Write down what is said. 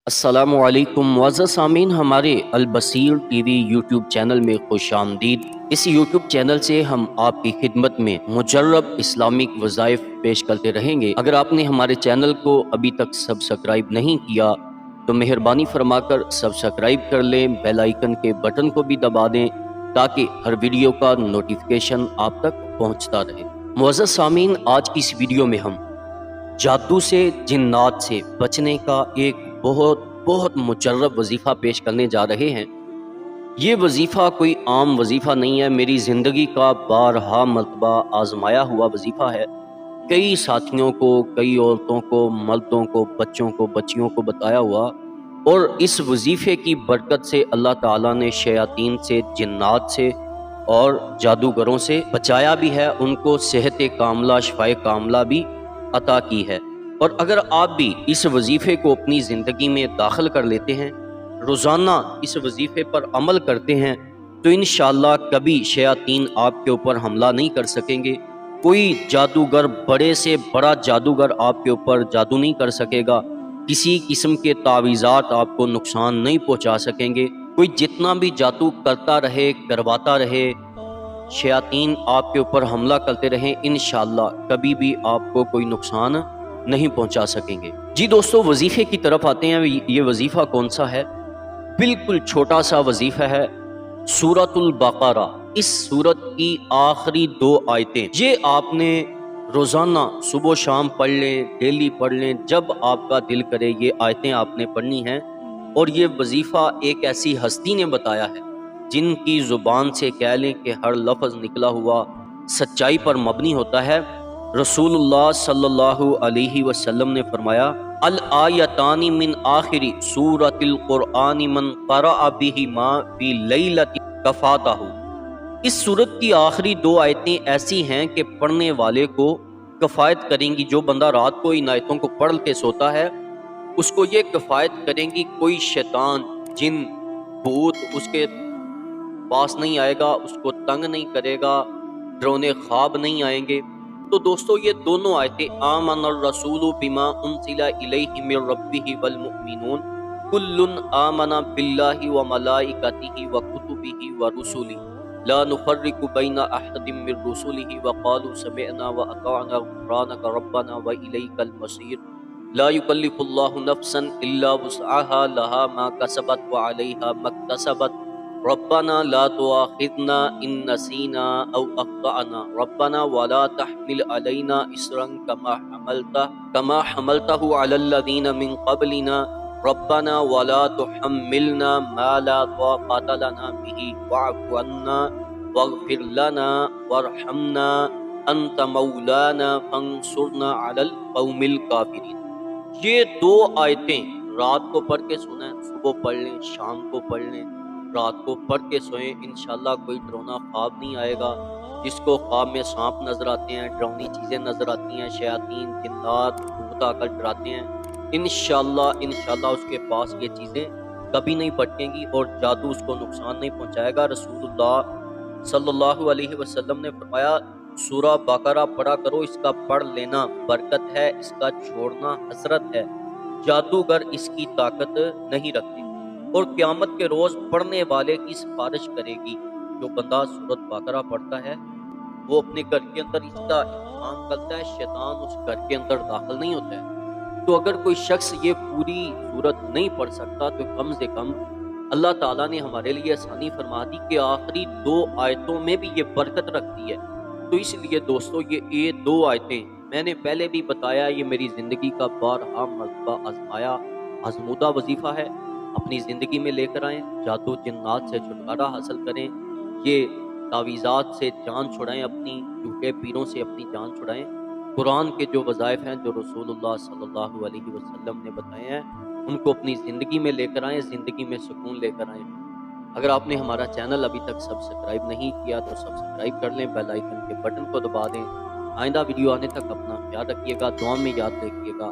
अस्सलामुअलैकुम मुअज़्ज़ज़ सामीन, हमारे अलबसीर टीवी यूट्यूब चैनल में खुश आमदीद। इस यूट्यूब चैनल से हम आपकी खिदमत में मुजर्रब इस्लामिक वज़ाइफ पेश करते रहेंगे। अगर आपने हमारे चैनल को अभी तक सब्सक्राइब नहीं किया तो मेहरबानी फरमाकर सब्सक्राइब कर लें, बेल आइकन के बटन को भी दबा दें ताकि हर वीडियो का नोटिफिकेशन आप तक पहुँचता रहे। मुअज़्ज़ज़ सामीन, आज की इस वीडियो में हम जादू से, जिन्नात से बचने का एक बहुत मुजर्रब वजीफ़ा पेश करने जा रहे हैं। ये वजीफ़ा कोई आम वजीफ़ा नहीं है, मेरी ज़िंदगी का बारहा मरतबा आजमाया हुआ वजीफ़ा है। कई साथियों को, कई औरतों को, मर्दों को, बच्चों को, बच्चियों को बताया हुआ, और इस वजीफ़े की बरकत से अल्लाह ताला ने शयातीन से, जिन्नात से और जादूगरों से बचाया भी है, उनको सेहत कामला, शिफाए कामला भी अता की है। और अगर आप भी इस वजीफ़े को अपनी ज़िंदगी में दाखिल कर लेते हैं, रोज़ाना इस वजीफ़े पर अमल करते हैं, तो इंशाअल्लाह कभी शयातीन आपके ऊपर हमला नहीं कर सकेंगे। कोई जादूगर, बड़े से बड़ा जादूगर आपके ऊपर जादू नहीं कर सकेगा। किसी किस्म के तावीज़ात आपको नुकसान नहीं पहुंचा सकेंगे। कोई जितना भी जादू करता रहे, करवाता रहे, शयातीन आपके ऊपर हमला करते रहें, इंशाअल्लाह कभी भी आपको कोई नुकसान नहीं पहुंचा सकेंगे। जी दोस्तों, वजीफे की तरफ आते हैं। ये वजीफा कौन सा है? बिल्कुल छोटा सा वजीफा है, सूरतुल बकरा। इस सूरत की आखिरी 2 आयतें, ये आपने रोजाना सुबह शाम पढ़ लें, डेली पढ़ लें, जब आपका दिल करे ये आयतें आपने पढ़नी हैं। और ये वजीफा एक ऐसी हस्ती ने बताया है जिनकी जुबान से कह लें कि हर लफ्ज निकला हुआ सच्चाई पर मबनी होता है। रसूलुल्लाह सल्लल्लाहु अलैहि वसल्लम ने फरमाया, अल आयतानी मिन आखिरी सूरतिल कुरआनी मन क़रअ बिहिमा फी लैलति कफ़ातहु। इस सूरत की आखिरी 2 आयतें ऐसी हैं कि पढ़ने वाले को कफ़ायत करेंगी। जो बंदा रात को इन आयतों को पढ़ के सोता है, उसको ये कफ़ायत करेंगी, कोई शैतान, जिन, भूत उसके पास नहीं आएगा, उसको तंग नहीं करेगा, डरावने ख्वाब नहीं आएंगे। तो दोस्तों, ये दोनों आयतें, आमनर रसूलु बिमा उनसिला इलैहि मिर रब्बिहि वल मुमिनून कुल्लुन आमना बिल्लाहि व मलाइकतिहि व कुतुबिहि व रुसुलिहि ला नुफर्रिकु बैना अहदिम मिर रुसुलिहि व क़ालू समिअना व अताअना गुफ़रानक रब्बना व इलैकल मसीर ला युकल्लिफुल्लाहु नफ्सन इल्ला वुसअहा लहा मा कसबत व अलैहा मक्तसबत रब्बना ला तुआखिज़ना इन नसीना औ अख़्तअना रब्बना वला तहमिल अलैना इसरन कमा हमलतहु अलल्लज़ीना मिन क़ब्लिना रब्बना वला तुहम्मिलना मा ला ताक़त लना बिही वअफ़ु अन्ना वग़फ़िर लना वरहमना अंत मौलाना फंसुरना अलल क़ौमिल काफ़िरीन। ये 2 आयतें रात को पढ़ के सुने, सुबह पढ़ लें, शाम को पढ़ लें, रात को पढ़ के सोएं, इंशाल्लाह कोई डरावना ख्वाब नहीं आएगा। जिसको ख्वाब में सांप नजर आते हैं, डरावनी चीज़ें नजर आती हैं, शयातीन, जिन्नात, भूत आकर डराते हैं, इंशाल्लाह उसके पास ये चीज़ें कभी नहीं पटकेंगी और जादू उसको नुकसान नहीं पहुंचाएगा। रसूलुल्लाह सल्लल्लाहु अलैहि वसल्लम ने फरमाया, सूरा बकरा पढ़ा करो, इसका पढ़ लेना बरकत है, इसका छोड़ना हसरत है। जादूगर इसकी ताकत नहीं रखते और क़यामत के रोज़ पढ़ने वाले की सिफारिश करेगी। जो बंदा सूरत बकरा पढ़ता है, वो अपने घर के अंदर इसका इस्तेमाल करता है, शैतान उस घर के अंदर दाखिल नहीं होता है। तो अगर कोई शख्स ये पूरी सूरत नहीं पढ़ सकता, तो कम से कम अल्लाह ताला ने हमारे लिए आसानी फरमा दी कि आखिरी 2 आयतों में भी ये बरकत रखती है। तो इसलिए दोस्तों, ये 2 आयतें मैंने पहले भी बताया, ये मेरी ज़िंदगी का बारहा मरतबा आजमाया आजमूदा वजीफ़ा है। अपनी ज़िंदगी में लेकर आएँ, जादू जिन्नात से छुटकारा हासिल करें, ये तावीज़ात से जान छुड़ाएँ, अपनी झूठे पीरों से अपनी जान छुड़ाएँ। कुरान के जो वज़ाइफ हैं, जो रसूलुल्लाह सल्लल्लाहु अलैहि वसल्लम ने बताए हैं, उनको अपनी ज़िंदगी में लेकर आएँ, ज़िंदगी में सुकून लेकर आएँ। अगर आपने हमारा चैनल अभी तक सब्सक्राइब नहीं किया तो सब्सक्राइब कर लें, बेल आइकन के बटन को दबा दें। आइंदा वीडियो आने तक अपना ख्याल रखिएगा, दुआ में याद रखिएगा।